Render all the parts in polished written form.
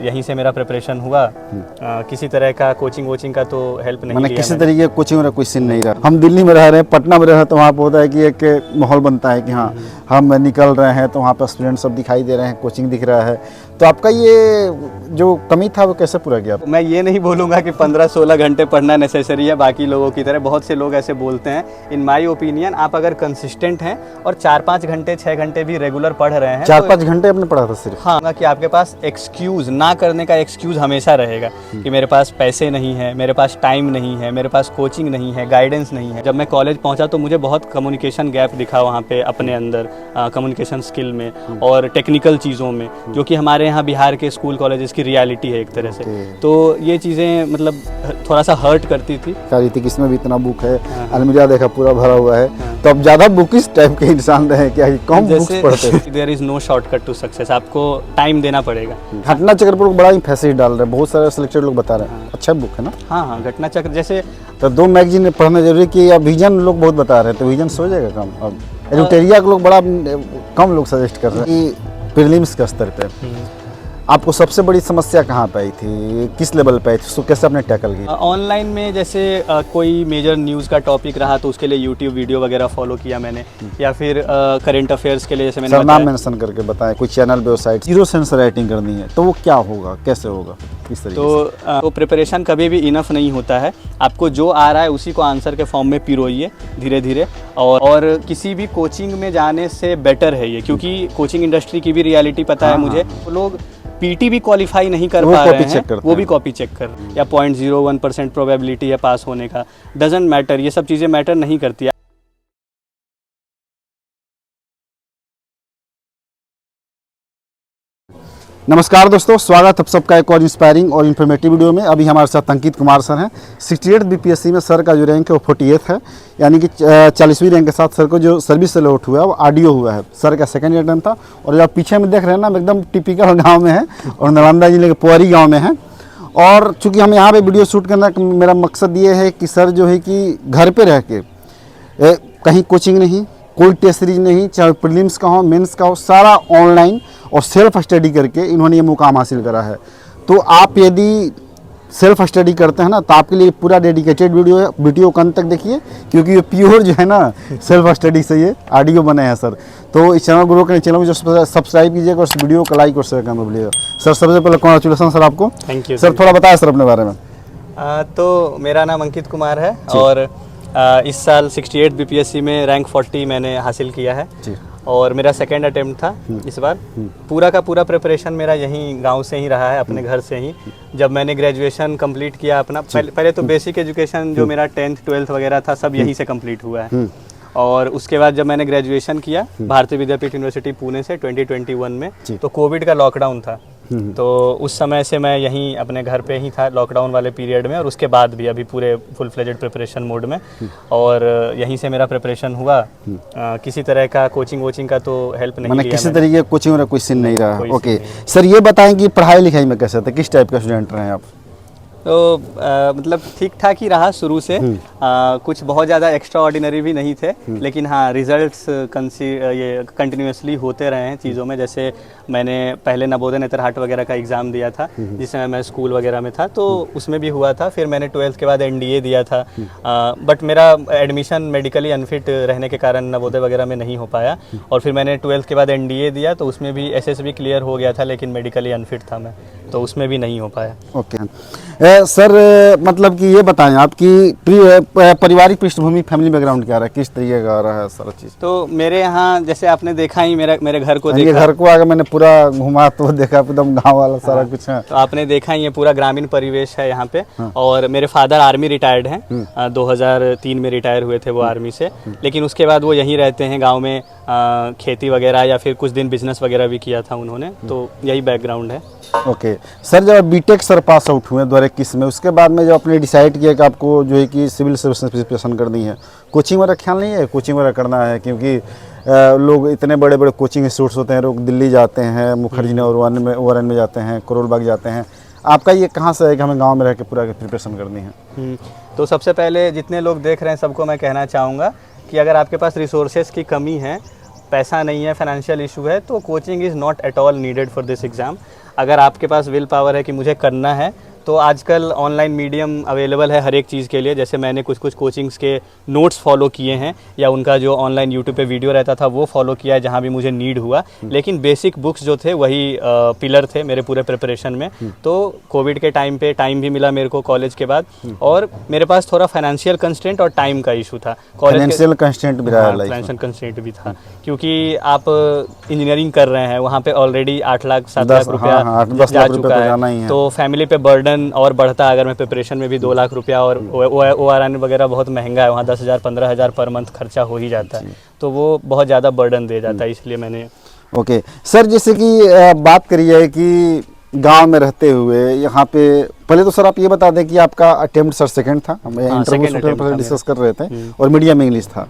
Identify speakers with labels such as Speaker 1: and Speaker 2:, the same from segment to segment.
Speaker 1: यहीं से मेरा प्रिपरेशन हुआ। किसी तरह का कोचिंग वोचिंग का तो हेल्प नहीं लिया
Speaker 2: किसी तरीके का कोचिंग कोई सीन नहीं रहा। हम दिल्ली में रह रहे हैं, पटना में रह रहे हैं, तो वहाँ पे होता है कि एक माहौल बनता है कि हाँ हम निकल रहे हैं तो वहाँ पर स्टूडेंट सब दिखाई दे रहे हैं, कोचिंग दिख रहा है। तो आपका ये जो कमी था वो कैसे पूरा किया?
Speaker 3: मैं ये नहीं बोलूँगा कि 15-16 घंटे पढ़ना नेसेसरी है बाकी लोगों की तरह। बहुत से लोग ऐसे बोलते हैं। इन माय ओपिनियन आप अगर कंसिस्टेंट हैं और 4-5 घंटे 6 घंटे भी रेगुलर पढ़ रहे हैं,
Speaker 2: 4-5 घंटे आपने पढ़ा था सिर्फ?
Speaker 3: हाँ, कि आपके पास एक्सक्यूज़ ना करने का एक्सक्यूज़ हमेशा रहेगा कि मेरे पास पैसे नहीं है, मेरे पास टाइम नहीं है, मेरे पास कोचिंग नहीं है, गाइडेंस नहीं है। जब मैं कॉलेज पहुंचा तो मुझे बहुत कम्युनिकेशन गैप दिखा वहाँ पे अपने अंदर, कम्युनिकेशन स्किल में और टेक्निकल चीज़ों में, जो कि हमारे यहाँ बिहार के स्कूल कॉलेजेस की रियलिटी है एक तरह से। तो ये चीज़ें मतलब थोड़ा सा हर्ट करती थी।
Speaker 2: कि इसमें भी इतना बुक है, अलमीरा देखा पूरा भरा हुआ है। तो अब ज़्यादा बुक इस टाइप के इंसान रहे क्या, कम बुक्स पढ़ते हैं?
Speaker 3: There is no shortcut to success, आपको टाइम देना पड़ेगा।
Speaker 2: घटना चक्र पर बड़ा ही फैसेज डाल रहे हैं, बहुत सारे सिलेक्टेड लोग बता रहे हैं। अच्छा बुक है ना?
Speaker 3: हाँ, घटना चक्र जैसे
Speaker 2: तो 2 मैगजीन पढ़ना जरूरी कि या विजन लोग बहुत बता रहे हैं, तो विजन सो जाएगा काम। अब एडिटोरिया के लोग बड़ा कम लोग सजेस्ट कर रहे हैं कि प्रीलिम्स के स्तर पे आपको सबसे बड़ी समस्या कहाँ पे आई थी, किस लेवल पे आई थी, उसको कैसे आपने टैकल किया?
Speaker 3: ऑनलाइन में जैसे कोई मेजर न्यूज़ का टॉपिक रहा तो उसके लिए यूट्यूब वीडियो वगैरह फॉलो किया मैंने, या फिर करंट अफेयर्स के लिए जैसे मैंने
Speaker 2: नाम मेंशन करके बताएं, कोई चैनल वेबसाइट, 0 सेंस राइटिंग करनी है तो वो क्या होगा, कैसे होगा, किस तरीके से?
Speaker 3: तो प्रिपरेशन कभी भी इनफ नहीं होता है। आपको जो आ रहा है उसी को आंसर के फॉर्म में पिरोइए धीरे धीरे, और किसी भी कोचिंग में जाने से बेटर है ये, क्योंकि कोचिंग इंडस्ट्री की भी रियलिटी पता है मुझे। तो लोग पीटी भी क्वालिफाई नहीं कर पा रहे हैं, वो भी कॉपी चेक कर रहे हैं, या 0.01% प्रोबेबिलिटी है पास होने का। डजंट मैटर, ये सब चीज़ें मैटर नहीं करती।
Speaker 2: नमस्कार दोस्तों, स्वागत है सबका एक और इंस्पायरिंग और इन्फॉर्मेटिव वीडियो में। अभी हमारे साथ अंकित कुमार सर हैं। 68 बीपीएससी में सर का जो रैंक है वो 48 है, यानी कि 40वीं रैंक के साथ सर को जो सर्विस से लौट हुआ है वो आरडीओ हुआ है। सर का सेकंड अटेम्प्ट था। और जो आप पीछे में देख रहे हैं ना, एकदम टिपिकल गाँव में है और नालंदा जिले के पुआरी गाँव में है। और चूँकि हम यहाँ पर वीडियो शूट करना, मेरा मकसद ये है कि सर जो है कि घर पर रह के कहीं कोचिंग नहीं, कोई टेस्ट सीरीज नहीं, चाहे प्रीलिम्स का हो, मेंस का हो, सारा ऑनलाइन और सेल्फ स्टडी करके इन्होंने ये मुकाम हासिल करा है। तो आप यदि सेल्फ स्टडी करते हैं ना, तो आपके लिए पूरा डेडिकेटेड वीडियो है। वीडियो को अंत तक देखिए, क्योंकि ये प्योर जो है ना सेल्फ स्टडी से ये ऑडियो बने हैं सर। तो इस चैनल ग्रो करने, चैनल को जो सब्सक्राइब कीजिएगा और इस वीडियो को लाइक और शेयर करना भूलिएगा। सर सबसे पहले कॉन्ग्रेचुलेसन सर आपको।
Speaker 3: Thank you
Speaker 2: sir. थोड़ा बताएं सर अपने बारे में।
Speaker 3: तो मेरा नाम अंकित कुमार है और इस साल 68 बीपीएससी में रैंक 40 मैंने हासिल किया है जी। और मेरा सेकेंड अटेम्प्ट था इस बार। पूरा का पूरा प्रिपरेशन मेरा यहीं गांव से ही रहा है, अपने घर से ही। जब मैंने ग्रेजुएशन कंप्लीट किया अपना, पहले तो बेसिक एजुकेशन जो मेरा 10th 12th वगैरह था सब यहीं से कंप्लीट हुआ है। और उसके बाद जब मैंने ग्रेजुएशन किया भारतीय विद्यापीठ यूनिवर्सिटी पुणे से 2021 में, तो कोविड का लॉकडाउन था। तो उस समय से मैं यहीं अपने घर पे ही था लॉकडाउन वाले पीरियड में, और उसके बाद भी अभी पूरे फुल फ्लेजेड प्रिपरेशन मोड में। और यहीं से मेरा प्रिपरेशन हुआ। किसी तरह का कोचिंग वोचिंग का तो हेल्प नहीं लिया।
Speaker 2: किसी तरीके का कोचिंग कोई सीन नहीं रहा। ओके सर, ये बताएं कि पढ़ाई लिखाई में कैसे थे, किस टाइप का स्टूडेंट रहे आप?
Speaker 3: तो मतलब ठीक ठाक ही रहा शुरू से। कुछ बहुत ज़्यादा एक्स्ट्रा ऑर्डिनरी भी नहीं थे, लेकिन हाँ रिजल्ट्स ये कंटिन्यूसली होते रहे हैं चीज़ों में। जैसे मैंने पहले नवोदय नेत्रहाट वगैरह का एग्ज़ाम दिया था जिस समय मैं स्कूल वगैरह में था, तो उसमें भी हुआ था। फिर मैंने 12th के बाद एनडीए दिया था, बट मेरा एडमिशन मेडिकली अनफिट रहने के कारण नवोदय वगैरह में नहीं हो पाया। और फिर मैंने 12th के बाद एनडीए दिया, तो उसमें भी एसएसबी क्लियर हो गया था, लेकिन मेडिकली अनफिट था मैं, तो उसमें भी नहीं हो पाया।
Speaker 2: ओके सर, मतलब कि ये बताएं आपकी पारिवारिक पृष्ठभूमि, फैमिली बैकग्राउंड क्या रहा है, किस तरीके का रहा है सारा चीज़?
Speaker 3: तो मेरे यहाँ जैसे आपने देखा ही, मेरे घर को देखा,
Speaker 2: घर को आगे मैंने पूरा घुमा तो देखा एकदम गांव वाला सारा कुछ है।
Speaker 3: तो आपने देखा ही, ये पूरा ग्रामीण परिवेश है यहाँ पे। और मेरे फादर आर्मी रिटायर्ड हैं, 2003 में रिटायर हुए थे वो आर्मी से, लेकिन उसके बाद वो यहीं रहते हैं गाँव में। खेती वगैरह या फिर कुछ दिन बिजनेस वगैरह भी किया था उन्होंने, तो यही बैकग्राउंड है।
Speaker 2: ओके सर, जब बीटेक सर पास आउट हुए 2021 में, उसके बाद में जब आपने डिसाइड किया कि आपको जो है कि सिविल सर्विस में प्रिपरेशन करनी है, कोचिंग वगैरह ख्याल नहीं है कोचिंग वगैरह करना है? क्योंकि लोग इतने बड़े बड़े कोचिंग इंस्टीट्यूट्स होते हैं, लोग दिल्ली जाते हैं, मुखर्जी ओवरन में जाते हैं, करोल बाग जाते हैं। आपका ये कहाँ से है कि हमें गाँव में रह के पूरा प्रिपरेशन करनी है?
Speaker 3: तो सबसे पहले जितने लोग देख रहे हैं सबको मैं कहना चाहूँगा कि अगर आपके पास रिसोर्सेज की कमी है, पैसा नहीं है, फाइनेंशियल इशू है, तो coaching is not at all needed for this exam. अगर आपके पास विल पावर है कि मुझे करना है, तो आजकल ऑनलाइन मीडियम अवेलेबल है हर एक चीज़ के लिए। जैसे मैंने कुछ कुछ कोचिंग्स के नोट्स फॉलो किए हैं, या उनका जो ऑनलाइन यूट्यूब पे वीडियो रहता था वो फॉलो किया है जहाँ भी मुझे नीड हुआ। लेकिन बेसिक बुक्स जो थे वही पिलर थे मेरे पूरे प्रिपरेशन में। तो कोविड के टाइम पे टाइम भी मिला मेरे को कॉलेज के बाद, और मेरे पास थोड़ा फाइनेंशियल कंस्ट्रेंट और टाइम का इशू था।
Speaker 2: फाइनेंशियल कंस्ट्रेंट भी रहा लाइफ में।
Speaker 3: फाइनेंशियल कंस्ट्रेंट भी था, क्योंकि आप इंजीनियरिंग कर रहे हैं, वहाँ पे ऑलरेडी 8 लाख 7 लाख रुपया जा चुका है। तो फैमिली पे बर्डन और बढ़ता है। अगर मैं प्रिपरेशन में भी 2 लाख रुपया, और ORN वगैरह बहुत महंगा है, वहाँ 10,000 15,000 पर मंथ खर्चा हो ही जाता है। तो वो बहुत ज़्यादा बर्डन दे जाता है, इसलिए मैंने
Speaker 2: ओके सर, जैसे कि बात करिए कि गांव में रहते हुए यहाँ पे, पहले तो सर आप ये बता दें कि आपका अटेम्प्ट सर सेकंड था, हम इंटरव्यू डिस्कस कर रहे थे, और मीडियम इंग्लिश था।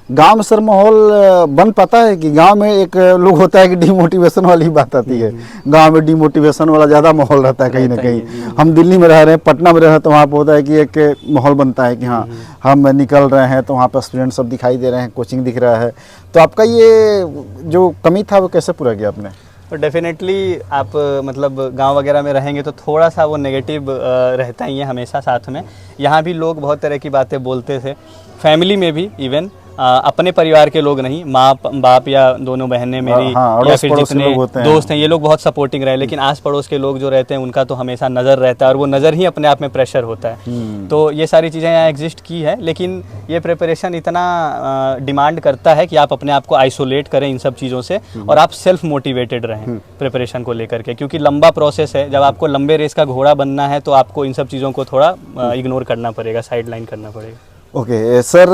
Speaker 2: गांव में सर माहौल बन पाता है कि गांव में एक लोग होता है कि डिमोटिवेशन वाली बात आती है, गांव में डिमोटिवेशन वाला ज़्यादा माहौल रहता है कहीं ना कहीं। हम दिल्ली में रह रहे हैं, पटना में रह रहे हैं, तो वहाँ पर होता है कि एक माहौल बनता है कि हाँ हम निकल रहे हैं तो वहाँ पर स्टूडेंट सब दिखाई दे रहे हैं, कोचिंग दिख रहा है। तो आपका ये जो कमी था वो कैसे पूरा किया आपने?
Speaker 3: तो डेफिनेटली आप मतलब गांव वगैरह में रहेंगे तो थोड़ा सा वो नेगेटिव रहता ही है हमेशा साथ में। यहाँ भी लोग बहुत तरह की बातें बोलते थे, फैमिली में भी इवन अपने परिवार के लोग नहीं, माँ बाप या दोनों बहनें मेरी, या फिर जितने दोस्त हैं, ये लोग बहुत सपोर्टिंग रहे। लेकिन आस पड़ोस के लोग जो रहते हैं उनका तो हमेशा नज़र रहता है, और वो नज़र ही अपने आप में प्रेशर होता है। तो ये सारी चीज़ें यहाँ एग्जिस्ट की है, लेकिन ये प्रिपरेशन इतना डिमांड करता है कि आप अपने आप को आइसोलेट करें इन सब चीज़ों से, और आप सेल्फ मोटिवेटेड रहें प्रिपरेशन को लेकर के, क्योंकि लंबा प्रोसेस है। जब आपको लंबे रेस का घोड़ा बनना है तो आपको इन सब चीज़ों को थोड़ा इग्नोर करना पड़ेगा, साइड लाइन करना पड़ेगा।
Speaker 2: ओके सर,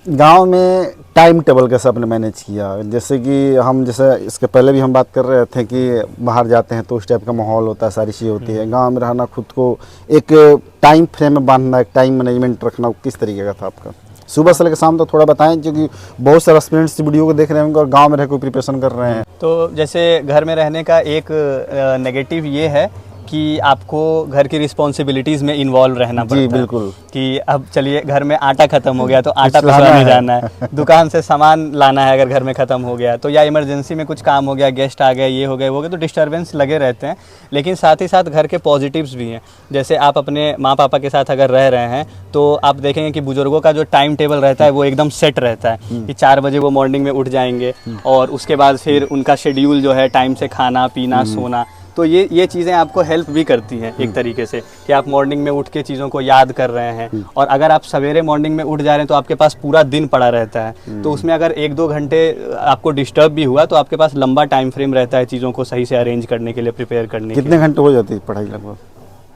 Speaker 2: गांव में टाइम टेबल कैसे आपने मैनेज किया? जैसे कि हम, जैसे इसके पहले भी हम बात कर रहे थे कि बाहर जाते हैं तो उस टाइप का माहौल होता है, सारी चीज़ें होती है। गांव में रहना, खुद को एक टाइम फ्रेम में बांधना, एक टाइम मैनेजमेंट रखना, किस तरीके का था आपका? सुबह से लेकर शाम तक थोड़ा बताएं, क्योंकि बहुत सारे स्टूडेंट्स वीडियो को देख रहे होंगे और गाँव में रह कोई प्रिपरेशन कर रहे हैं।
Speaker 3: तो जैसे घर में रहने का एक नेगेटिव ये है कि आपको घर की रिस्पॉन्सिबिलिटीज़ में इन्वॉल्व रहना पड़ता है।
Speaker 2: जी बिल्कुल।
Speaker 3: कि अब चलिए घर में आटा ख़त्म हो गया तो आटा पिसवाने जाना है, दुकान से सामान लाना है अगर घर में ख़त्म हो गया तो, या इमरजेंसी में कुछ काम हो गया, गेस्ट आ गए, ये हो गए वो हो गए, तो डिस्टर्बेंस लगे रहते हैं। लेकिन साथ ही साथ घर के पॉजिटिव्स भी हैं। जैसे आप अपने माँ पापा के साथ अगर रह रहे हैं तो आप देखेंगे कि बुजुर्गों का जो टाइम टेबल रहता है वो एकदम सेट रहता है कि 4 बजे वो मॉर्निंग में उठ जाएंगे, और उसके बाद फिर उनका शेड्यूल जो है टाइम से खाना पीना सोना। तो ये चीज़ें आपको हेल्प भी करती हैं एक तरीके से, कि आप मॉर्निंग में उठ के चीज़ों को याद कर रहे हैं। और अगर आप सवेरे मॉर्निंग में उठ जा रहे हैं तो आपके पास पूरा दिन पड़ा रहता है, तो उसमें अगर 1-2 घंटे आपको डिस्टर्ब भी हुआ तो आपके पास लंबा टाइम फ्रेम रहता है चीज़ों को सही से अरेंज करने के लिए, प्रिपेयर करने के लिए।
Speaker 2: कितने घंटे हो जाती है पढ़ाई लगभग?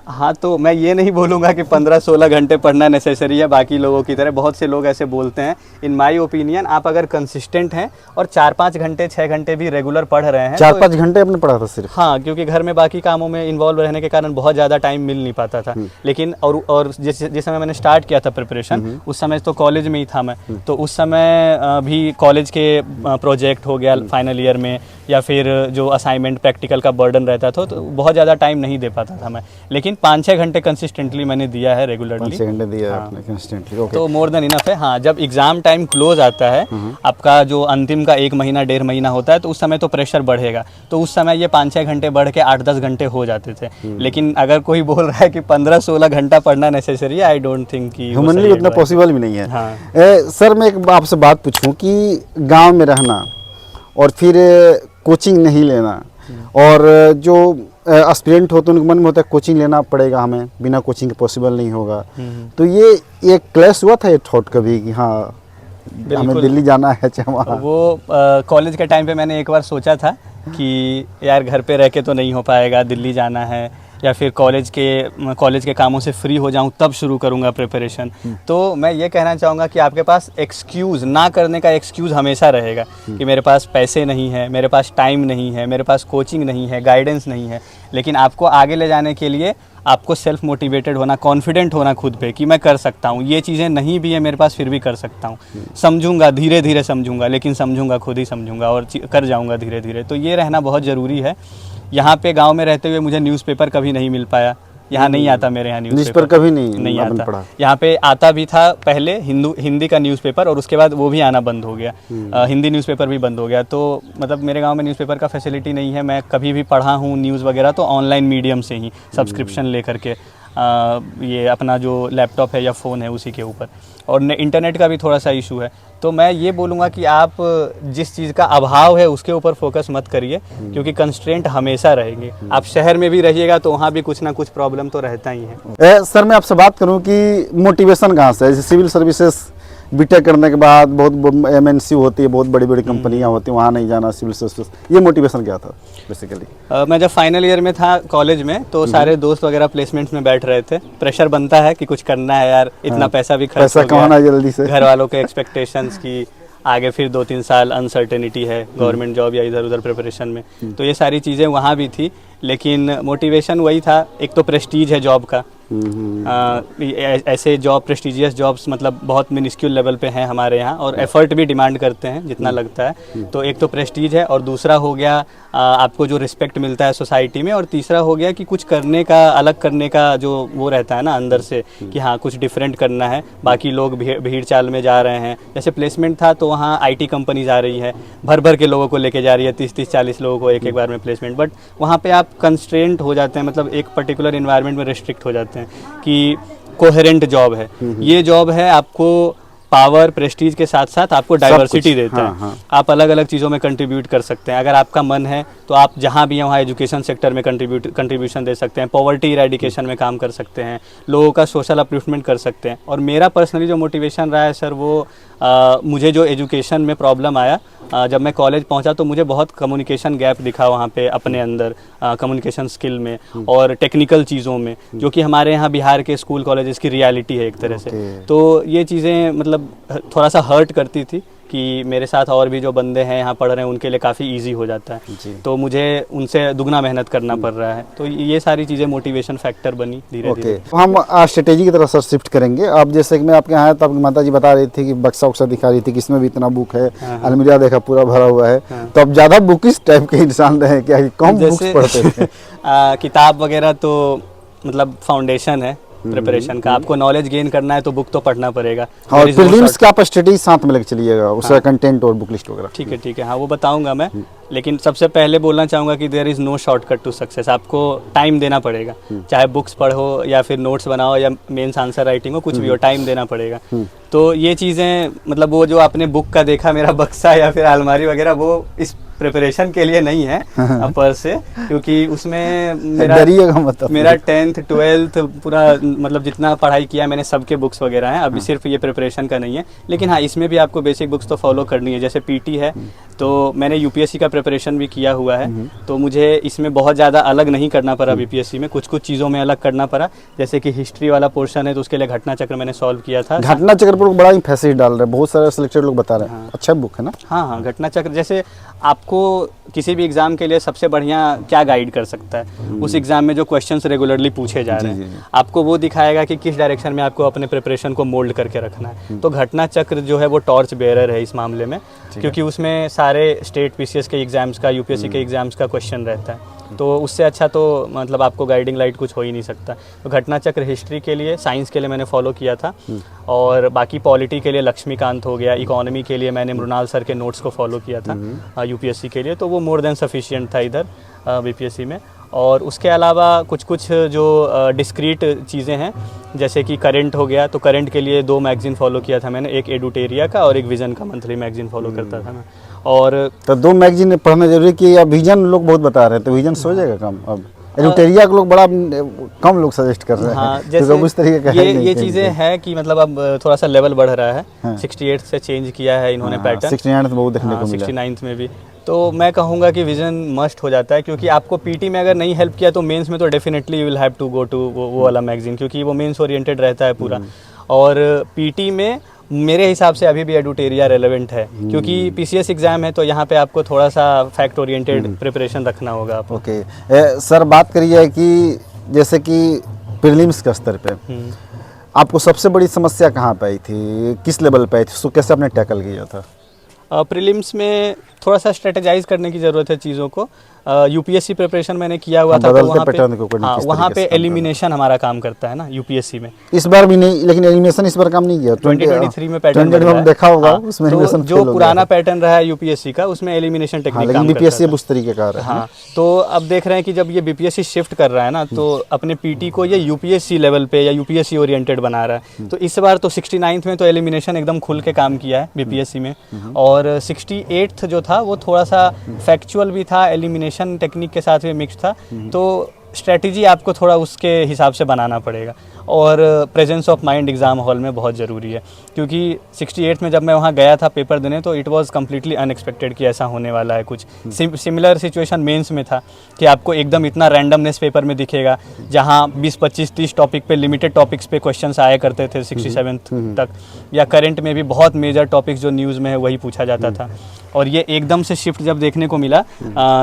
Speaker 3: हाँ, तो मैं ये नहीं बोलूँगा कि 15-16 घंटे पढ़ना नेसेसरी है बाकी लोगों की तरह। बहुत से लोग ऐसे बोलते हैं। इन माय ओपिनियन आप अगर कंसिस्टेंट हैं और 4-5 घंटे 6 घंटे भी रेगुलर पढ़ रहे हैं,
Speaker 2: 4-5 घंटे आपने पढ़ा था सिर्फ?
Speaker 3: हाँ, क्योंकि घर में बाकी कामों में इन्वॉल्व रहने के कारण बहुत ज़्यादा टाइम मिल नहीं पाता था। लेकिन और जिस समय मैंने स्टार्ट किया था प्रिपरेशन, उस समय तो कॉलेज में ही था मैं, तो उस समय भी कॉलेज के प्रोजेक्ट हो गया फाइनल ईयर में, या फिर जो असाइनमेंट प्रैक्टिकल का बर्डन रहता था, तो बहुत ज़्यादा टाइम नहीं दे पाता था मैं। लेकिन 5-6 घंटे कंसिस्टेंटली मैंने दिया है रेगुलरली।
Speaker 2: 5-6 घंटे दिया है आपने कंसिस्टेंटली, ओके।
Speaker 3: तो मोर देन इनफ है। हाँ, जब एग्ज़ाम टाइम क्लोज आता है, आपका जो अंतिम का 1 महीना 1.5 महीना होता है, तो उस समय तो प्रेशर बढ़ेगा। तो उस समय ये 5-6 घंटे बढ़ के 8-10 घंटे हो जाते थे। लेकिन अगर कोई बोल रहा है कि 15-16 घंटा पढ़ना नेसेसरी है, आई डोंट थिंक कि
Speaker 2: ह्यूमनली उतना पॉसिबल भी नहीं है।
Speaker 3: हाँ।
Speaker 2: सर, मैं एक आपसे बात पूछूं कि गांव में रहना और फिर कोचिंग नहीं लेना, और जो एस्पिरेंट होते हैं उनके मन में होता है कोचिंग लेना पड़ेगा, हमें बिना कोचिंग के पॉसिबल नहीं होगा। तो ये क्लैश हुआ था ये थॉट कभी कि हाँ हमें दिल्ली जाना है?
Speaker 3: वो कॉलेज के टाइम पे मैंने एक बार सोचा था कि यार घर पे रह के तो नहीं हो पाएगा, दिल्ली जाना है, या फिर कॉलेज के कामों से फ्री हो जाऊं तब शुरू करूंगा प्रिपरेशन। तो मैं ये कहना चाहूँगा कि आपके पास एक्सक्यूज़ ना करने का एक्सक्यूज़ हमेशा रहेगा कि मेरे पास पैसे नहीं है, मेरे पास टाइम नहीं है, मेरे पास कोचिंग नहीं है, गाइडेंस नहीं है। लेकिन आपको आगे ले जाने के लिए आपको सेल्फ मोटिवेटेड होना, कॉन्फिडेंट होना खुद पे कि मैं कर सकता हूँ, ये चीज़ें नहीं भी है मेरे पास फिर भी कर सकता हूँ, समझूंगा, धीरे धीरे समझूंगा, लेकिन समझूंगा, खुद ही समझूंगा और कर जाऊँगा धीरे धीरे। तो ये रहना बहुत ज़रूरी है। यहाँ पे गांव में रहते हुए मुझे न्यूज़पेपर कभी नहीं मिल पाया, यहाँ नहीं आता, मेरे यहाँ
Speaker 2: न्यूज़पेपर कभी नहीं आपने
Speaker 3: आता
Speaker 2: पढ़ा?
Speaker 3: यहाँ पे आता भी था पहले हिंदी का न्यूज़पेपर, और उसके बाद वो भी आना बंद हो गया। हिंदी न्यूज़पेपर भी बंद हो गया। तो मतलब मेरे गांव में न्यूज़पेपर का फैसिलिटी नहीं है। मैं कभी भी पढ़ा हूँ न्यूज़ वगैरह तो ऑनलाइन मीडियम से ही सब्सक्रिप्शन लेकर के, ये अपना जो लैपटॉप है या फ़ोन है उसी के ऊपर। और इंटरनेट का भी थोड़ा सा इशू है। तो मैं ये बोलूँगा कि आप जिस चीज़ का अभाव है उसके ऊपर फोकस मत करिए, क्योंकि कंस्ट्रेंट हमेशा रहेंगे। आप शहर में भी रहिएगा तो वहाँ भी कुछ ना कुछ प्रॉब्लम तो रहता ही है।
Speaker 2: सर मैं आपसे बात करूं कि मोटिवेशन कहाँ से है? जैसे सिविल सर्विसेज बीटेक करने के बाद बहुत एमएनसी होती है, बहुत बड़ी बड़ी कंपनियां होती हैं, वहाँ नहीं जाना, सिविल सर्विसेज, ये मोटिवेशन क्या था बेसिकली?
Speaker 3: मैं जब फाइनल ईयर में था कॉलेज में तो सारे दोस्त वगैरह प्लेसमेंट्स में बैठ रहे थे। प्रेशर बनता है कि कुछ करना है यार, इतना पैसा भी खर्च
Speaker 2: पैसा
Speaker 3: हो गया,
Speaker 2: कमाना जल्दी से,
Speaker 3: घर वालों के एक्सपेक्टेशंस की, आगे फिर 2-3 साल अनसर्टेनिटी है गवर्नमेंट जॉब या इधर उधर प्रिपरेशन में। तो ये सारी चीज़ें वहाँ भी थी, लेकिन मोटिवेशन वही था। एक तो प्रेस्टीज है जॉब का, ऐसे जॉब प्रेस्टिजियस जॉब्स मतलब बहुत मिनिस्क्यूल लेवल पे हैं हमारे यहाँ, और एफर्ट भी डिमांड करते हैं जितना लगता है। तो एक तो प्रेस्टीज है, और दूसरा हो गया आपको जो रिस्पेक्ट मिलता है सोसाइटी में, और तीसरा हो गया कि कुछ करने का, अलग करने का जो वो रहता है ना अंदर से कि हाँ कुछ डिफरेंट करना है। बाकी लोग भीड़ चाल में जा रहे हैं। जैसे प्लेसमेंट था तो वहाँ आईटी कंपनीज आ रही है, भर भर के लोगों को लेके जा रही है, 30-40 लोगों को एक बार में प्लेसमेंट। बट वहाँ पे आप कंस्ट्रेंट हो जाते हैं, मतलब एक पर्टिकुलर इन्वायरमेंट में रिस्ट्रिक्ट हो जाते हैं कि कोहेरेंट जॉब है, ये जॉब है आपको पावर प्रेस्टीज के साथ साथ आपको डाइवर्सिटी देता है।
Speaker 2: हाँ।
Speaker 3: आप अलग अलग चीज़ों में कंट्रीब्यूट कर सकते हैं। अगर आपका मन है तो आप जहाँ भी हैं वहाँ एजुकेशन सेक्टर में कंट्रीब्यूशन दे सकते हैं, पॉवर्टी इरेडिकेशन में काम कर सकते हैं, लोगों का सोशल अपलिफ्टमेंट कर सकते हैं। और मेरा पर्सनली जो मोटिवेशन रहा है सर, वो मुझे जो एजुकेशन में प्रॉब्लम आया, जब मैं कॉलेज पहुंचा तो मुझे बहुत कम्युनिकेशन गैप दिखा वहाँ पे अपने अंदर, कम्युनिकेशन स्किल में और टेक्निकल चीज़ों में, जो कि हमारे यहाँ बिहार के स्कूल कॉलेजेस की रियलिटी है एक तरह से। तो ये चीज़ें मतलब थोड़ा सा हर्ट करती थी कि मेरे साथ और भी जो बंदे हैं यहाँ पढ़ रहे हैं उनके लिए काफ़ी इजी हो जाता है, तो मुझे उनसे दुगना मेहनत करना पड़ रहा है। तो ये सारी चीज़ें मोटिवेशन फैक्टर बनी धीरे धीरे।
Speaker 2: हम स्ट्रेटेजी की तरफ सर शिफ्ट करेंगे। अब जैसे कि मैं आपके यहाँ आया तो आपकी माता जी बता रही थी कि बक्सा उक्सा दिखा रही थी कि इसमें भी इतना बुक है, अलमीरा देखा पूरा भरा हुआ है। तो अब ज़्यादा बुक इस टाइप के इंसान रहे क्या, कम बुक्स पढ़ते थे?
Speaker 3: किताब वगैरह तो मतलब फाउंडेशन है प्रिपरेशन का। आपको नॉलेज गेन करना है तो बुक तो पढ़ना पड़ेगा।
Speaker 2: और प्रीलिम्स का आप स्ट्रेटेजी साथ में लेकर चलिएगा, उसका कंटेंट और बुक लिस्ट वगैरह।
Speaker 3: ठीक है, हाँ वो बताऊंगा मैं। लेकिन सबसे पहले बोलना चाहूँगा कि there is no shortcut to success. आपको टाइम देना पड़ेगा, चाहे बुक्स पढ़ो या फिर नोट्स बनाओ या मेंस आंसर राइटिंग हो, कुछ भी हो, टाइम देना पड़ेगा। तो ये चीज़ें मतलब वो जो आपने बुक का देखा मेरा बक्सा या फिर अलमारी वगैरह, वो इस प्रिपरेशन के लिए नहीं है अपर से, क्योंकि उसमें मेरा 10th 12th पूरा मतलब जितना पढ़ाई किया मैंने सबके बुक्स वगैरह हैं। अभी सिर्फ ये प्रिपरेशन का नहीं है, लेकिन हाँ इसमें भी आपको बेसिक बुक्स तो फॉलो करनी है। जैसे पीटी है तो मैंने यूपीएससी का प्रिपरेशन भी किया हुआ है, तो मुझे इसमें बहुत ज़्यादा अलग नहीं करना पड़ा। बीपीएससी में कुछ चीज़ों में अलग करना पड़ा, जैसे कि हिस्ट्री वाला पोर्शन है तो उसके लिए घटना चक्र मैंने सॉल्व किया था।
Speaker 2: घटना चक्र पर बड़ा ही फैसेज डाल रहे हैं, बहुत सारे सिलेक्टेड लोग बता रहे हैं। अच्छा बुक है ना?
Speaker 3: हाँ, घटना चक्र जैसे आपको किसी भी एग्जाम के लिए सबसे बढ़िया क्या गाइड कर सकता है, उस एग्जाम में जो क्वेश्चंस रेगुलरली पूछे जा रहे हैं आपको वो दिखाएगा कि किस डायरेक्शन में आपको अपने प्रिपरेशन को मोल्ड करके रखना है। तो घटना चक्र जो है वो टॉर्च बेयरर है इस मामले में, क्योंकि उसमें सारे स्टेट पीसीएस के एग्जाम्स का, यूपीएससी के एग्जाम्स का क्वेश्चन रहता है। तो उससे अच्छा तो मतलब आपको गाइडिंग लाइट कुछ हो ही नहीं सकता। तो घटना चक्र हिस्ट्री के लिए, साइंस के लिए मैंने फॉलो किया था, और बाकी पॉलिटी के लिए लक्ष्मीकांत हो गया, इकोनॉमी के लिए मैंने मृणाल सर के नोट्स को फॉलो किया था यूपीएससी के लिए। तो वो मोर देन सफिशिएंट था इधर बीपीएससी में। और उसके अलावा कुछ जो डिस्क्रीट चीज़ें हैं, जैसे कि करंट हो गया, तो करंट के लिए 2 मैगजीन फॉलो किया था मैंने, एक एडुटेरिया का और एक विजन का मंथली मैगजीन फॉलो करता था मैं। और
Speaker 2: तो 2 मैगजीन पढ़ना जरूरी कि अब विजन लोग बहुत बता रहे हैं, तो विजन सो जाएगा कम। अब एडुटेरिया को लोग बड़ा कम लोग सजेस्ट कर रहे हैं।
Speaker 3: हाँ, जैसे
Speaker 2: उस तरीके का
Speaker 3: ये चीज़ें हैं कि मतलब अब थोड़ा सा लेवल बढ़ रहा है। 68 से चेंज किया है इन्होंने पैटर्न,
Speaker 2: 69 बहुत देखने को मिला,
Speaker 3: 69 में भी। तो मैं कहूँगा कि विजन मस्ट हो जाता है, क्योंकि आपको पीटी में अगर नहीं हेल्प किया तो मेंस में तो definitely you will have to go to वो वाला मैगजीन, क्योंकि वो मेंस ओरिएंटेड रहता है पूरा। और पीटी में मेरे हिसाब से अभी भी एडुटेरिया रेलेवेंट है, क्योंकि पीसीएस एग्जाम है तो यहाँ पे आपको थोड़ा सा फैक्ट ओरिएंटेड प्रिपरेशन रखना होगा आपको।
Speaker 2: ओके सर, बात करिए कि जैसे कि प्रीलिम्स के स्तर पे आपको सबसे बड़ी समस्या कहाँ पे आई थी, किस लेवल पे आई थी, उसको कैसे आपने टैकल किया था?
Speaker 3: प्रीलिम्स में थोड़ा सा स्ट्रेटेजाइज करने की ज़रूरत है चीज़ों को। यूपीएससी प्रिपरेशन मैंने किया हुआ
Speaker 2: हाँ,
Speaker 3: था, तो
Speaker 2: बदलते
Speaker 3: वहाँ
Speaker 2: पैटर्न के
Speaker 3: पे
Speaker 2: according
Speaker 3: हाँ
Speaker 2: किस
Speaker 3: वहाँ
Speaker 2: तरीके
Speaker 3: पे
Speaker 2: से काम करना
Speaker 3: एलिमिनेशन हमारा काम करता है ना यूपीएससी में।
Speaker 2: इस बार भी नहीं, लेकिन एलिमिनेशन इस बार काम नहीं किया।
Speaker 3: 2023 में पैटर्न
Speaker 2: 2020 में देखा होगा, उसमें
Speaker 3: तो
Speaker 2: एलिमिनेशन
Speaker 3: जो पुराना पैटर्न रहा है यूपीएससी का, उसमें एलिमिनेशन
Speaker 2: हाँ,
Speaker 3: टेक्निक
Speaker 2: लेकिन
Speaker 3: काम करता
Speaker 2: बीपीएससी
Speaker 3: था।
Speaker 2: अब उस तरीके का आ रहा है।
Speaker 3: हाँ, तो अब देख रहे हैं कि जब ये बीपीएससी शिफ्ट कर रहा है ना, तो अपने पीटी को ये यूपीएससी लेवल पे या यूपीएससी ओरिएंटेड बना रहा है। तो इस बार तो 69th में तो एलिमिनेशन एकदम खुल के काम किया है बीपीएससी में, और 68th जो था वो थोड़ा सा फैक्चुअल भी था, एलिमिनेशन टेक्निक के साथ भी मिक्स था। तो स्ट्रेटजी आपको थोड़ा उसके हिसाब से बनाना पड़ेगा, और presence of mind exam hall में बहुत ज़रूरी है, क्योंकि 68 में जब मैं वहाँ गया था पेपर देने, तो इट वाज कम्प्लीटली अनएक्सपेक्टेड कि ऐसा होने वाला है। कुछ सिमिलर सिचुएशन मेंस में था कि आपको एकदम इतना रैंडमनेस पेपर में दिखेगा, जहाँ 20, 25, 30 टॉपिक पे, लिमिटेड टॉपिक्स पे क्वेश्चंस आया करते थे 67th तक, या करंट में भी बहुत मेजर टॉपिक्स जो न्यूज़ में है वही पूछा जाता था। और ये एकदम से शिफ्ट जब देखने को मिला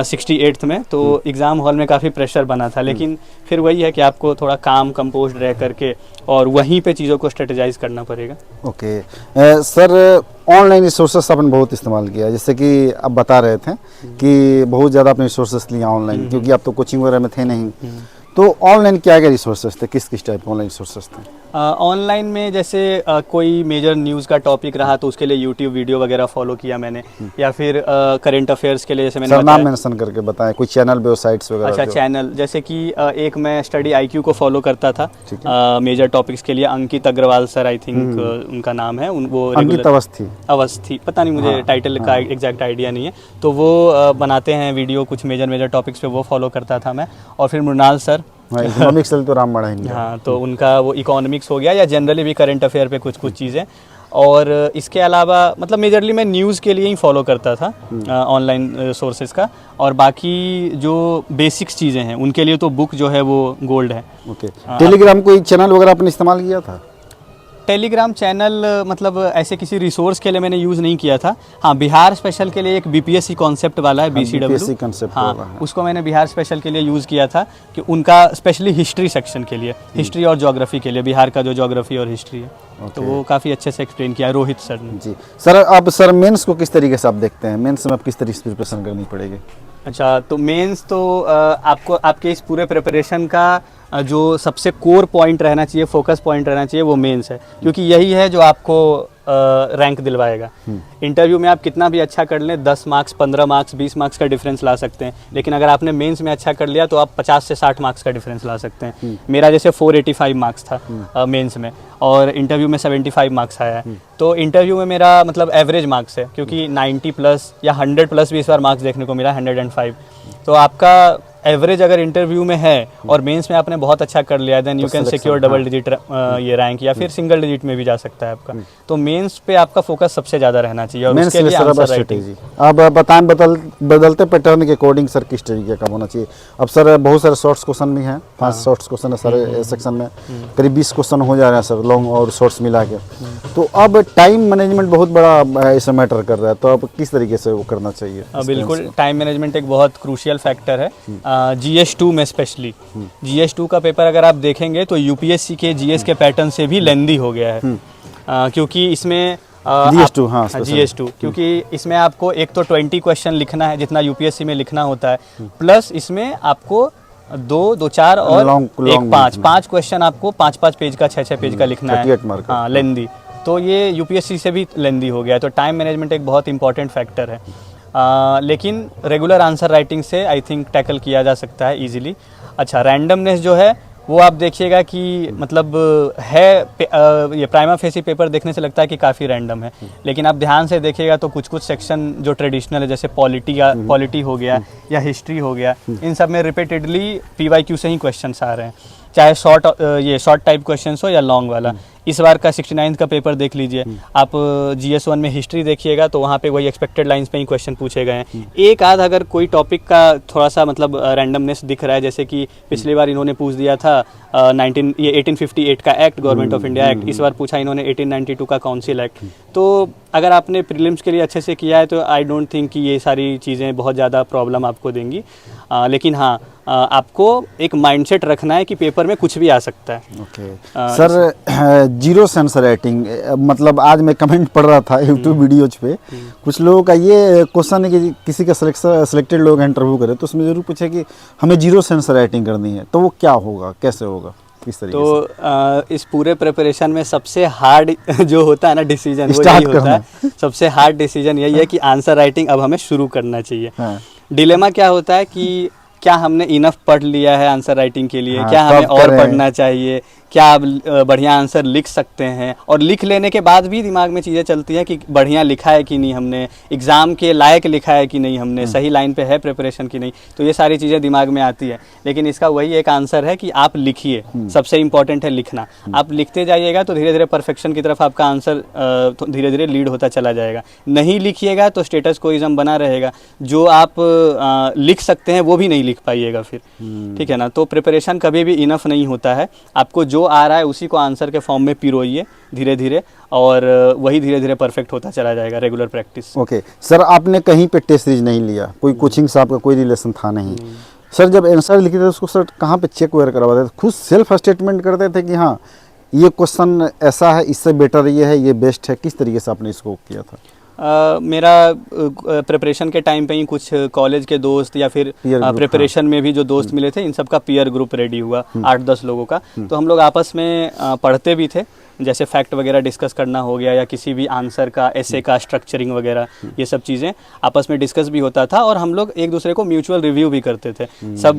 Speaker 3: 68th में, तो एग्ज़ाम हॉल में काफ़ी प्रेशर बना था। लेकिन फिर वही है कि आपको थोड़ा काम कंपोज्ड रह करके और वहीं पे चीज़ों को स्ट्रेटेजाइज करना पड़ेगा।
Speaker 2: ओके सर, ऑनलाइन रिसोर्सेस आपने बहुत इस्तेमाल किया, जैसे कि आप बता रहे थे कि बहुत ज़्यादा आपने रिसोर्सेस लिया ऑनलाइन, क्योंकि आप तो कोचिंग वगैरह में थे नहीं। तो ऑनलाइन क्या क्या रिसोर्सेस थे, किस किस टाइप के ऑनलाइन रिसोर्सेस थे?
Speaker 3: ऑनलाइन में जैसे कोई मेजर न्यूज़ का टॉपिक रहा तो उसके लिए यूट्यूब वीडियो वगैरह फॉलो किया मैंने, या फिर करंट अफेयर्स के लिए जैसे मैंने
Speaker 2: सर नाम मेंशन करके बताएं, कोई चैनल वेबसाइट्स वगैरह?
Speaker 3: अच्छा, चैनल जैसे कि एक मैं स्टडी IQ को फॉलो करता था मेजर टॉपिक्स के लिए। अंकित अग्रवाल सर, आई थिंक उनका नाम है, वो
Speaker 2: अंकित
Speaker 3: अवस्थी, पता नहीं मुझे टाइटल का एग्जैक्ट आइडिया नहीं है। तो वो बनाते हैं वीडियो कुछ मेजर टॉपिक्स पे, वो फॉलो करता था मैं। और फिर मृणाल सर,
Speaker 2: इकोनॉमिक्स तो राम बड़ा ही।
Speaker 3: हाँ, तो उनका वो इकोनॉमिक्स हो गया, या जनरली भी करंट अफेयर पे कुछ चीज़ें। और इसके अलावा मतलब मेजरली मैं न्यूज़ के लिए ही फॉलो करता था ऑनलाइन सोर्सेज का, और बाकी जो बेसिक्स चीज़ें हैं उनके लिए तो बुक जो है वो गोल्ड है।
Speaker 2: ओके, टेलीग्राम कोई चैनल वगैरह आपने इस्तेमाल किया था?
Speaker 3: टेलीग्राम चैनल मतलब ऐसे किसी रिसोर्स के लिए मैंने यूज़ नहीं किया था। हाँ, बिहार स्पेशल के लिए एक बीपीएससी कॉन्सेप्ट वाला है, BCW
Speaker 2: कॉन्सेप्ट,
Speaker 3: हाँ, उसको मैंने बिहार स्पेशल के लिए यूज़ किया था, कि उनका स्पेशली हिस्ट्री सेक्शन के लिए, हिस्ट्री और ज्योग्राफी के लिए, बिहार का जो ज्योग्राफी और हिस्ट्री है, तो वो काफ़ी अच्छे से एक्सप्लेन किया है रोहित सर ने।
Speaker 2: जी सर, अब सर मेंस को किस तरीके से आप देखते हैं? मेंस में आप किस तरीके से प्रिपरेशन करनी पड़ेगी?
Speaker 3: अच्छा, तो मेंस तो आपको आपके इस पूरे प्रिपरेशन का जो सबसे कोर पॉइंट रहना चाहिए, फोकस पॉइंट रहना चाहिए, वो मेंस है, क्योंकि यही है जो आपको रैंक दिलवाएगा। इंटरव्यू में आप कितना भी अच्छा कर लें, 10 मार्क्स, 15 मार्क्स, 20 मार्क्स का डिफरेंस ला सकते हैं, लेकिन अगर आपने मेंस में अच्छा कर लिया तो आप 50 से 60 मार्क्स का डिफरेंस ला सकते हैं। मेरा जैसे 485 मार्क्स था मेंस में, और इंटरव्यू में 75 मार्क्स आया है। तो इंटरव्यू में मेरा मतलब एवरेज मार्क्स है, क्योंकि 90 प्लस या 100 प्लस भी इस बार मार्क्स देखने को मिला, 105। तो आपका एवरेज अगर इंटरव्यू में है और मेंस में आपने बहुत अच्छा कर लिया, then you can secure double digit ये रैंक, या फिर सिंगल डिजिट में भी जा सकता है आपका। तो मेंस पे आपका फोकस सबसे ज़्यादा रहना चाहिए, और उसके लिए आंसर राइटिंग।
Speaker 2: अब बताएं, बदलते पैटर्न के अकॉर्डिंग सर किस तरीके का होना चाहिए? अब सर बहुत सारे शॉर्ट्स क्वेश्चन भी हैं, 5 शॉर्ट्स क्वेश्चन है सारे सेक्शन में, करीब 20 क्वेश्चन हो जा रहे हैं सर, लॉन्ग और शॉर्ट्स मिला के। तो अब टाइम मैनेजमेंट बहुत बड़ा इसमें मैटर कर रहा है, तो अब किस तरीके से वो करना चाहिए?
Speaker 3: बिल्कुल, टाइम मैनेजमेंट एक बहुत क्रूशियल फैक्टर है। GS2 में स्पेशली, GS2 का पेपर अगर आप देखेंगे तो यूपीएससी के GS के पैटर्न से भी लेंदी हो गया है, क्योंकि इसमें
Speaker 2: GS2, हाँ,
Speaker 3: GS2, क्योंकि इसमें आपको एक तो 20 क्वेश्चन लिखना है जितना यूपीएससी में लिखना होता है, प्लस इसमें आपको 2, 4 और एक 5 क्वेश्चन आपको 5 पेज का, 6 पेज का लिखना है। हाँ, लेंदी, तो ये यूपीएससी से भी लेंदी हो गया है। तो टाइम मैनेजमेंट एक बहुत इंपॉर्टेंट फैक्टर है, लेकिन रेगुलर आंसर राइटिंग से आई थिंक टैकल किया जा सकता है इजीली। अच्छा, रैंडमनेस जो है वो आप देखिएगा कि मतलब है, ये प्राइमा फेसी पेपर देखने से लगता है कि काफ़ी रैंडम है, लेकिन आप ध्यान से देखिएगा तो कुछ सेक्शन जो ट्रेडिशनल है, जैसे पॉलिटी हो गया या हिस्ट्री हो गया, इन सब में रिपीटेडली PYQ से ही क्वेश्चंस आ रहे हैं, चाहे शॉर्ट टाइप क्वेश्चंस हो या लॉन्ग वाला। इस बार का 69 का पेपर देख लीजिए आप, GS1 में हिस्ट्री देखिएगा तो वहाँ पे वही एक्सपेक्टेड लाइंस पे ही क्वेश्चन पूछे गए हैं। एक आध अगर कोई टॉपिक का थोड़ा सा मतलब रैंडमनेस दिख रहा है, जैसे कि पिछली बार इन्होंने पूछ दिया था 1858 का act, government of India act, इस बार पूछा इन्होंने 1892 का काउंसिल एक्ट। तो अगर आपने प्रीलिम्स के लिए अच्छे से किया है तो आई डोंट थिंक कि ये सारी चीज़ें बहुत ज़्यादा प्रॉब्लम आपको देंगी। लेकिन हाँ, आपको एक माइंडसेट रखना है कि पेपर में कुछ भी आ सकता है।
Speaker 2: Okay sir, zero sense writing, मतलब आज मैं कमेंट पढ़ रहा था यूट्यूब वीडियोज पे, कुछ लोगों का ये क्वेश्चन है कि किसी का सिलेक्टेड लोग इंटरव्यू करे तो उसमें जरूर पूछे कि हमें जीरो सेंस राइटिंग करनी है, तो वो क्या होगा, कैसे होगा, किस तरीके
Speaker 3: तो इस पूरे प्रिपरेशन में सबसे हार्ड जो होता है ना डिसीजन, वो यही होता है। सबसे हार्ड डिसीजन यही है कि आंसर राइटिंग अब हमें शुरू करना चाहिए।
Speaker 2: हाँ।
Speaker 3: डिलेमा क्या होता है कि क्या हमने इनफ पढ़ लिया है आंसर राइटिंग के लिए,
Speaker 2: हाँ,
Speaker 3: क्या हमें
Speaker 2: कब
Speaker 3: और
Speaker 2: करें?
Speaker 3: पढ़ना चाहिए, क्या आप बढ़िया आंसर लिख सकते हैं, और लिख लेने के बाद भी दिमाग में चीज़ें चलती हैं कि बढ़िया लिखा है कि नहीं हमने, एग्ज़ाम के लायक लिखा है कि नहीं हमने, सही लाइन पे है प्रिपरेशन की नहीं, तो ये सारी चीज़ें दिमाग में आती है। लेकिन इसका वही एक आंसर है कि आप लिखिए, सबसे इंपॉर्टेंट है लिखना। आप लिखते जाइएगा तो धीरे धीरे परफेक्शन की तरफ आपका आंसर धीरे धीरे लीड होता चला जाएगा। नहीं लिखिएगा तो स्टेटस कोइज्म बना रहेगा, जो आप लिख सकते हैं वो भी नहीं लिख पाइएगा फिर, ठीक है ना। तो प्रिपरेशन कभी भी इनफ नहीं होता है, आपको जो आ रहा है उसी को आंसर के फॉर्म में पिरोइए धीरे धीरे, और वही धीरे धीरे परफेक्ट होता चला जाएगा, रेगुलर प्रैक्टिस।
Speaker 2: ओके सर, आपने कहीं पे टेस्ट सीरीज नहीं लिया, कोई कोचिंग से आपका कोई रिलेशन था नहीं, सर जब आंसर लिखते थे उसको सर कहाँ पे चेक वगैरह करवाते थे, खुद सेल्फ स्टेटमेंट करते थे कि हाँ ये क्वेश्चन ऐसा है, इससे बेटर ये है, ये बेस्ट है, किस तरीके से आपने इसको किया था?
Speaker 3: मेरा प्रिपरेशन के टाइम पे ही कुछ कॉलेज के दोस्त या फिर प्रिपरेशन में भी जो दोस्त मिले थे, इन सब का पीयर ग्रुप रेडी हुआ 8-10 लोगों का। तो हम लोग आपस में पढ़ते भी थे, जैसे फैक्ट वगैरह डिस्कस करना हो गया, या किसी भी आंसर का, ऐसे का स्ट्रक्चरिंग वगैरह, ये सब चीज़ें आपस में डिस्कस भी होता था, और हम लोग एक दूसरे को म्यूचुअल रिव्यू भी करते थे। सब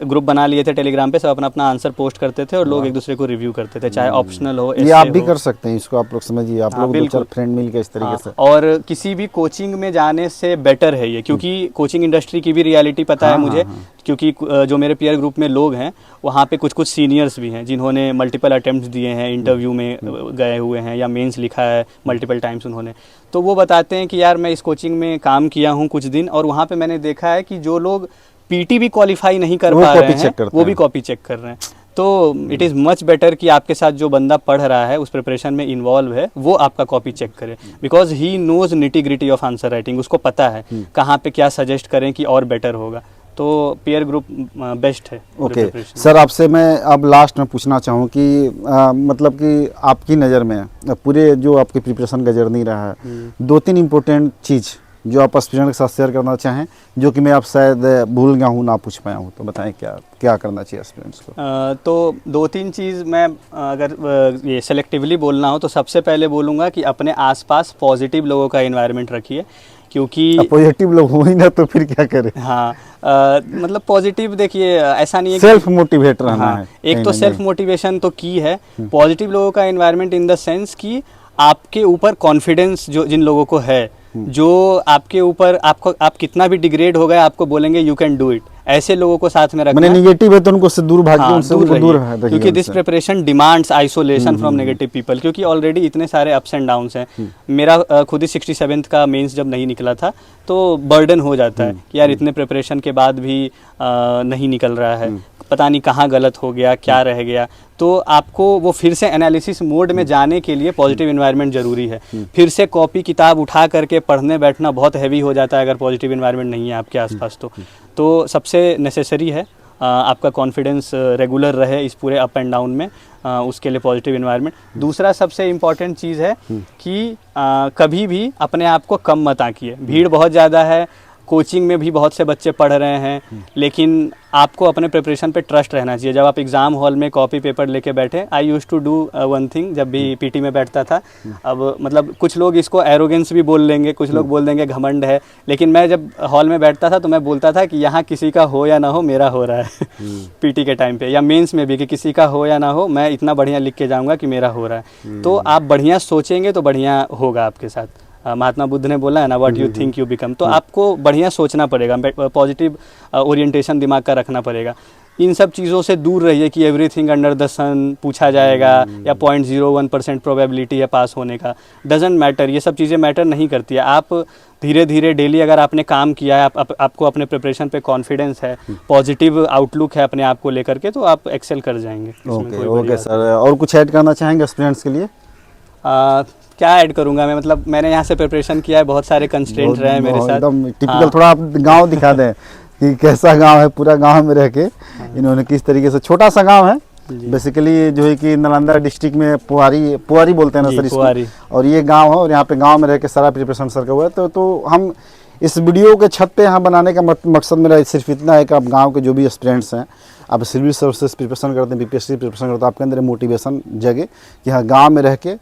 Speaker 3: ग्रुप बना लिए थे टेलीग्राम पे, सब अपना अपना आंसर पोस्ट करते थे और लोग एक दूसरे को रिव्यू करते थे, चाहे ऑप्शनल हो,
Speaker 2: ये आप भी कर सकते हैं, इसको आप लोग समझिए, आप लोग 2-4 फ्रेंड मिल के इस तरीके से।
Speaker 3: और किसी भी कोचिंग में जाने से बेटर है ये, क्योंकि कोचिंग इंडस्ट्री की भी रियलिटी पता है मुझे, क्योंकि जो मेरे पीयर ग्रुप में लोग हैं वहाँ पे कुछ सीनियर्स भी हैं जिन्होंने मल्टीपल अटेम्प्ट्स दिए हैं, इंटरव्यू में गए हुए हैं, या मेंस लिखा है मल्टीपल टाइम्स उन्होंने। तो वो बताते हैं कि यार मैं इस कोचिंग में काम किया हूँ कुछ दिन, और वहाँ पे मैंने देखा है कि जो लोग पीटी भी क्वालिफाई नहीं कर पा रहे हैं, वो भी कॉपी चेक कर रहे हैं। तो इट इज़ मच बेटर कि आपके साथ जो बंदा पढ़ रहा है, उस प्रिपरेशन में इन्वॉल्व है, वो आपका कॉपी चेक करे, because he knows nitty gritty of answer writing. उसको पता है कहाँ पे क्या सजेस्ट करें कि और बेटर होगा। तो पीयर ग्रुप बेस्ट है।
Speaker 2: ओके सर, आपसे मैं अब लास्ट में पूछना चाहूँ कि मतलब कि आपकी नज़र में पूरे जो आपकी प्रिपरेशन का जर्नी रहा है, 2-3 इम्पोर्टेंट चीज़ जो आप स्टूडेंट के साथ शेयर करना चाहें, जो कि मैं आप शायद भूल गया हूँ, ना पूछ पाया हूँ, तो बताएं क्या क्या करना चाहिए स्टूडेंट्स को?
Speaker 3: तो 2-3 चीज़ मैं अगर ये सेलेक्टिवली बोलना हो तो सबसे पहले बोलूँगा कि अपने आसपास पॉजिटिव लोगों का एनवायरनमेंट रखिए, क्योंकि
Speaker 2: पॉजिटिव लोग हो ही ना तो फिर क्या करें।
Speaker 3: हाँ, मतलब पॉजिटिव, देखिए ऐसा नहीं है,
Speaker 2: सेल्फ मोटिवेट रहना है।
Speaker 3: एक तो सेल्फ मोटिवेशन तो की है, पॉजिटिव लोगों का एनवायरनमेंट इन द सेंस कि आपके ऊपर कॉन्फिडेंस जो जिन लोगों को है, जो आपके ऊपर आप कितना भी डिग्रेड हो गए आपको बोलेंगे यू कैन डू इट, ऐसे लोगों को साथ में रखना।
Speaker 2: मैंने नेगेटिव है तो उनको से दूर भागिए, उनसे दूर रहिए,
Speaker 3: क्योंकि this preparation demands isolation from negative people, क्योंकि ऑलरेडी इतने सारे अप्स एंड डाउन्स हैं। मेरा खुद ही 67th का मेंस जब नहीं निकला था तो बर्डन हो जाता है कि यार इतने प्रिपरेशन के बाद भी नहीं निकल रहा है, पता नहीं कहाँ गलत हो गया, क्या रह गया। तो आपको वो फिर से एनालिसिस मोड में जाने के लिए पॉजिटिव एनवायरनमेंट ज़रूरी है। फिर से कॉपी किताब उठा करके पढ़ने बैठना बहुत हैवी हो जाता है अगर पॉजिटिव एनवायरनमेंट नहीं है आपके आसपास। तो सबसे नेसेसरी है आपका कॉन्फिडेंस रेगुलर रहे इस पूरे अप एंड डाउन में, उसके लिए पॉजिटिव एनवायरनमेंट। दूसरा सबसे इम्पॉर्टेंट चीज़ है कि कभी भी अपने आप को कम मत आंकिए। भीड़ बहुत ज़्यादा है, कोचिंग में भी बहुत से बच्चे पढ़ रहे हैं, लेकिन आपको अपने प्रिपरेशन पे ट्रस्ट रहना चाहिए। जब आप एग्ज़ाम हॉल में कॉपी पेपर लेके बैठे, I use to do one thing जब भी पीटी में बैठता था। अब मतलब कुछ लोग इसको एरोगेंस भी बोल लेंगे, कुछ लोग बोल देंगे घमंड है, लेकिन मैं जब हॉल में बैठता था तो मैं बोलता था कि यहाँ किसी का हो या ना हो, मेरा हो रहा है पीटी के टाइम पे या मेंस में भी, कि किसी का हो या ना हो, मैं इतना बढ़िया लिख के जाऊँगा कि मेरा हो रहा है। तो आप बढ़िया सोचेंगे तो बढ़िया होगा आपके साथ। महात्मा बुद्ध ने बोला है ना, what you think you become. तो आपको बढ़िया सोचना पड़ेगा, पॉजिटिव ओरिएंटेशन दिमाग का रखना पड़ेगा। इन सब चीज़ों से दूर रहिए कि एवरीथिंग अंडर द सन पूछा जाएगा या 0.01% प्रोबेबिलिटी है पास होने का। डजेंट मैटर, ये सब चीज़ें मैटर नहीं करती है। आप धीरे धीरे डेली अगर आपने काम किया है, आपको अपने प्रिपरेशन पे कॉन्फिडेंस है, पॉजिटिव आउटलुक है अपने आप को लेकर के, तो आप एक्सेल कर जाएंगे।
Speaker 2: ओके सर, और कुछ ऐड करना चाहेंगे स्टूडेंट्स के लिए?
Speaker 3: क्या ऐड करूंगा मैं, मतलब मैंने यहाँ से प्रिपरेशन किया है, बहुत सारे कंस्ट्रेंट रहे हैं मेरे साथ।
Speaker 2: एकदम टिपिकल, थोड़ा आप गांव दिखा दें कि कैसा गांव है, पूरा गांव में रह के इन्होंने किस तरीके से, छोटा सा गांव है बेसिकली जो है कि नालंदा डिस्ट्रिक्ट में पुआरी बोलते हैं ना
Speaker 3: जी,
Speaker 2: सर इसको,
Speaker 3: पुआरी।
Speaker 2: और ये गांव है और यहाँ पे गांव में रह के सारा प्रिपरेशन सर का हुआ है। तो हम इस वीडियो के छत पे यहाँ बनाने का मकसद मेरा सिर्फ इतना है कि आप गांव के जो भी स्टूडेंट्स हैं, आप सिविल सर्विसेज प्रिपरेशन करते हैं, बीपीएससी प्रिपरेशन करते हैं, आपके अंदर मोटिवेशन जगे कि हाँ गाँव में रह के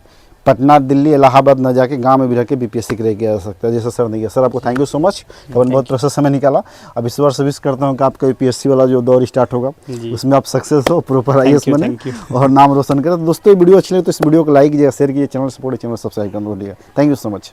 Speaker 2: पटना, दिल्ली, इलाहाबाद न जाके गांव में भी रह के बीपीएससी क्रैक किया जा सकता है, जैसा सर ने किया। सर आपको थैंक यू सो मच, कवन बहुत प्रोसेस समय निकाला। अब इस बार से विश करता हूँ कि आपका बीपीएससी वाला जो दौर स्टार्ट होगा उसमें आप सक्सेस हो, प्रॉपर आईएएस बने और नाम रोशन करें। तो दोस्तों वीडियो अच्छी लगे तो इस वीडियो को लाइक कीजिएगा, शेयर कीजिए, चैनल सपोर्ट, चैनल सब्सक्राइब करना भूलिएगा। Thank you so much.